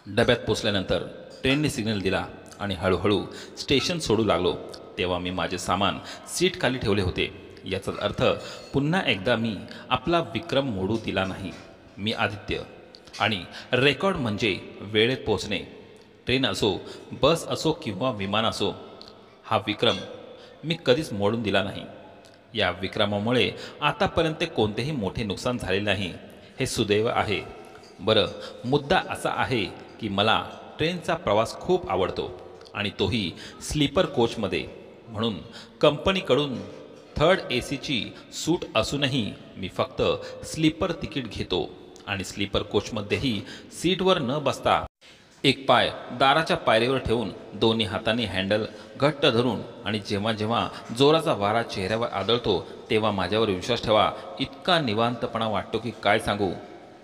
डब्यात पोचल्यानंतर ट्रेनने सिग्नल दिला आणि हळूहळू स्टेशन सोडू लागलो तेव्हा मी माझे सामान सीट खाली ठेवले होते. याचाच अर्थ पुन्हा एकदा मी आपला विक्रम मोडू दिला नाही. मी आदित्य आणि रेकॉर्ड म्हणजे वेळेत पोचणे. ट्रेन असो, बस असो किंवा विमान असो, हा विक्रम मी कधीच मोडून दिला नाही. या विक्रमामुळे आतापर्यंत कोणतेही मोठे नुकसान झाले नाही, हे सुदैव आहे. बरं, मुद्दा असा आहे की मला ट्रेनचा प्रवास खूप आवडतो आणि तोही स्लीपर कोचमध्ये. म्हणून कंपनीकडून थर्ड एसीची सूट असूनही मी फक्त स्लीपर तिकीट घेतो आणि स्लीपर कोचमध्येही सीटवर न बसता एक पाय दाराच्या पायरीवर ठेवून दोन्ही हातांनी हँडल घट्ट धरून आणि जेव्हा जेव्हा जोराचा वारा चेहऱ्यावर आदळतो तेव्हा माझ्यावर विश्वास ठेवा, इतका निवांतपणा वाटतो की काय सांगू,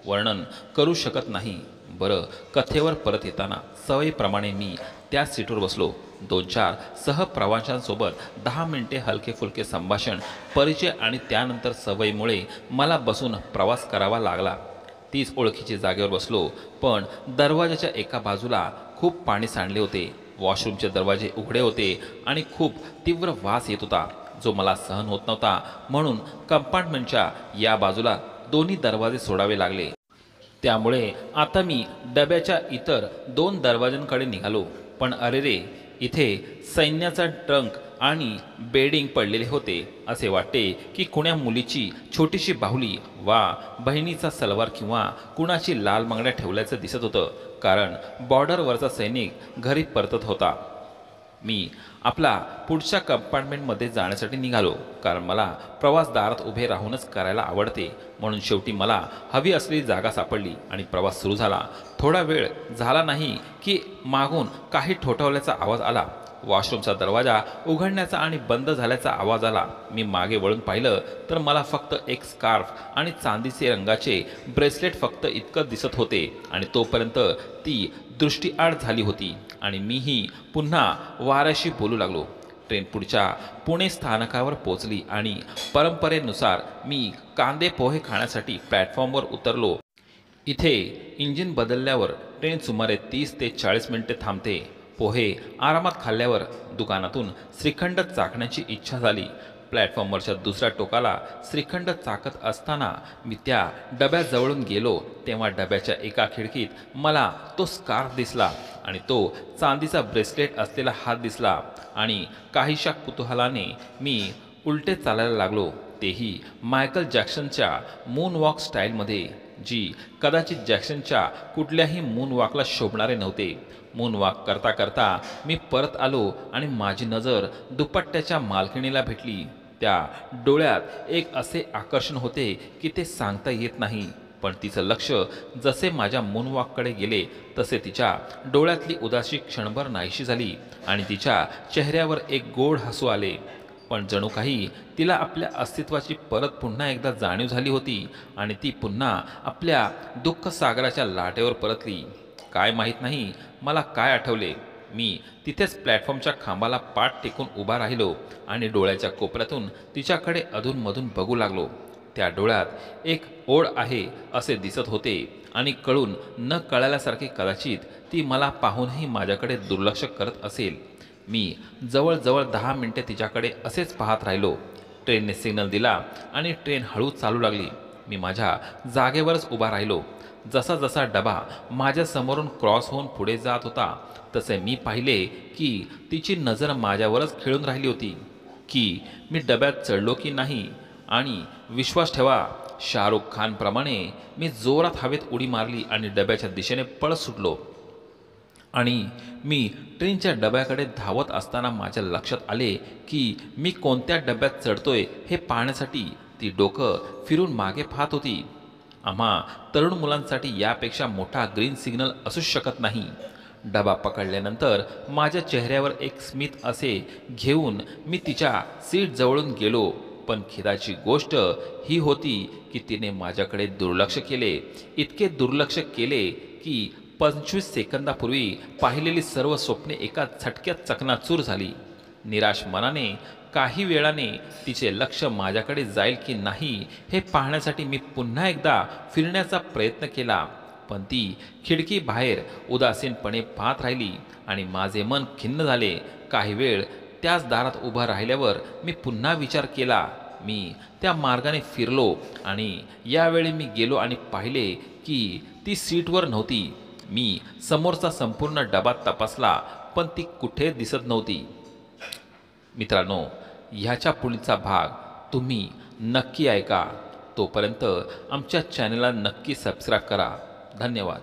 वर्णन करू शकत नाही. बरं, कथेवर परत येताना सवयीप्रमाणे मी त्या सीटवर बसलो. 2-4 सहप्रवाशांसोबत 10 मिनिटे हलके फुलके संभाषण, परिचय आणि त्यानंतर सवयीमुळे मला बसून प्रवास करावा लागला. तीच ओळखीची जागेवर बसलो, पण दरवाजाच्या एका बाजूला खूप पाणी सांडले होते. वॉशरूमचे दरवाजे उघडे होते आणि खूप तीव्र वास येत होता, जो मला सहन होत नव्हता. म्हणून कंपार्टमेंटच्या या बाजूला दोन्ही दरवाजे सोडावे लागले. त्यामुळे आता मी डब्याच्या इतर 2 दरवाजांकडे निघालो. पण अरे रे, इथे सैन्याचा ट्रंक आणि बेडिंग पडलेले होते. असे वाटते की कुण्या मुलीची छोटीशी बाहुली वा बहिणीचा सलवार किंवा कुणाची लाल बांगड्या ठेवल्याचं दिसत होतं, कारण बॉर्डरवरचा सैनिक घरी परतत होता. मी आपला पुढच्या कंपार्टमेंटमध्ये जाण्यासाठी निघालो, कारण मला प्रवास दारात उभे राहूनच करायला आवडते. म्हणून शेवटी मला हवी असलेली जागा सापडली आणि प्रवास सुरू झाला. थोडा वेळ झाला नाही की मागून काही ठोठावल्याचा आवाज आला. वॉशरूमचा दरवाजा उघडण्याचा आणि बंद झाल्याचा आवाज आला. मी मागे वळून पाहिलं तर मला फक्त एक स्कार्फ आणि चांदीचे रंगाचे ब्रेसलेट फक्त इतकं दिसत होते आणि तोपर्यंत ती दृष्टीआड झाली होती आणि मीही पुन्हा वाऱ्याशी बोलू लागलो. ट्रेन पुढच्या पुणे स्थानकावर पोचली आणि परंपरेनुसार मी कांदे पोहे खाण्यासाठी प्लॅटफॉर्मवर उतरलो. इथे इंजिन बदलल्यावर ट्रेन सुमारे 30 ते 40 मिनिटे थांबते. पोहे आरामात खाल्ल्यावर दुकानातून श्रीखंड चाखण्याची इच्छा झाली. प्लॅटफॉर्मवरच्या दुसऱ्या टोकाला श्रीखंड चाकत असताना मी त्या डब्याजवळून गेलो तेव्हा डब्याच्या एका खिडकीत मला तो स्कार्फ दिसला आणि तो चांदीचा ब्रेसलेट असलेला हात दिसला आणि काहीशा कुतूहलाने मी उलटे चालायला लागलो, तेही मायकल जॅक्सनच्या मूनवॉक स्टाईलमध्ये, जी कदाचित जॅक्सनच्या कुठल्याही मूनवॉकला शोभणारे नव्हते. मूनवॉक करता करता मी परत आलो आणि माझी नजर दुपट्ट्याच्या मालकिणीला भेटली. त्या डोळ्यात एक असे आकर्षण होते की ते सांगता येत नाही. पण तिचं लक्ष जसे माझ्या मूनवॉककडे गेले तसे तिच्या डोळ्यातली उदासी क्षणभर नाहीशी झाली आणि तिच्या चेहऱ्यावर एक गोड हसू आले. पण जणू काही तिला आपल्या अस्तित्वाची परत पुन्हा एकदा जाणीव झाली होती आणि ती पुन्हा आपल्या दुःख सागराच्या लाटेवर परतली. काय माहीत नाही मला काय आठवले. मी तिथेच प्लॅटफॉर्मच्या खांबाला पाठ टेकून उभा राहिलो आणि डोळ्याच्या कोपऱ्यातून तिच्याकडे अधूनमधून बघू लागलो. त्या डोळ्यात एक ओढ आहे असे दिसत होते आणि कळून न कळाल्यासारखे कदाचित ती मला पाहूनही माझ्याकडे दुर्लक्ष करत असेल. मी जवळजवळ 10 मिनिटे तिच्याकडे असेच पाहत राहिलो. ट्रेनने सिग्नल दिला आणि ट्रेन हळू चालू लागली. मी माझ्या जागेवरच उभा राहिलो. जसा जसा डबा माझ्या समोरून क्रॉस होऊन पुढे जात होता तसे मी पाहिले की तिची नजर माझ्यावरच खिळून राहिली होती, की मी डब्यात चढलो की नाही. आणि विश्वास ठेवा, शाहरुख खानप्रमाणे मी जोरात हवेत उडी मारली आणि डब्याच्या दिशेने पळत सुटलो. आणि मी ट्रेनच्या डब्याकडे धावत असताना माझ्या लक्षात आले की मी कोणत्या डब्यात चढतोय हे पाहण्यासाठी ती डोकं फिरून मागे पाहत होती. आम्हा तरुण मुलांसाठी यापेक्षा मोठा ग्रीन सिग्नल असूच शकत नाही. डबा पकडल्यानंतर माझ्या चेहऱ्यावर एक स्मित असे घेऊन मी तिच्या सीट जवळून गेलो. पण खेदाची गोष्ट ही होती की तिने माझ्याकडे दुर्लक्ष केले. इतके दुर्लक्ष केले की 25 सेकंदापूर्वी पाहिलेली सर्व स्वप्ने एका झटक्यात चकनाचूर झाली. निराश मनाने काही वेळाने तिचे लक्ष माझ्याकडे जाईल की नाही हे पाहण्यासाठी मी पुन्हा एकदा फिरण्याचा प्रयत्न केला. पण ती खिडकी बाहेर उदासीनपणे पाहत राहिली आणि माझे मन खिन्न झाले. काही वेळ त्याच दारात उभा राहिल्यावर मी पुन्हा विचार केला. मी त्या मार्गाने फिरलो आणि यावेळी मी गेलो आणि पाहिले की ती सीटवर नव्हती. मी समोरचा संपूर्ण डबा तपासला पण ती कुठे दिसत नव्हती. मित्रांनो, ह्याच्या पुढचा भाग तुम्ही नक्की ऐका. तोपर्यंत आमच्या चॅनलला नक्की सबस्क्राईब करा. धन्यवाद.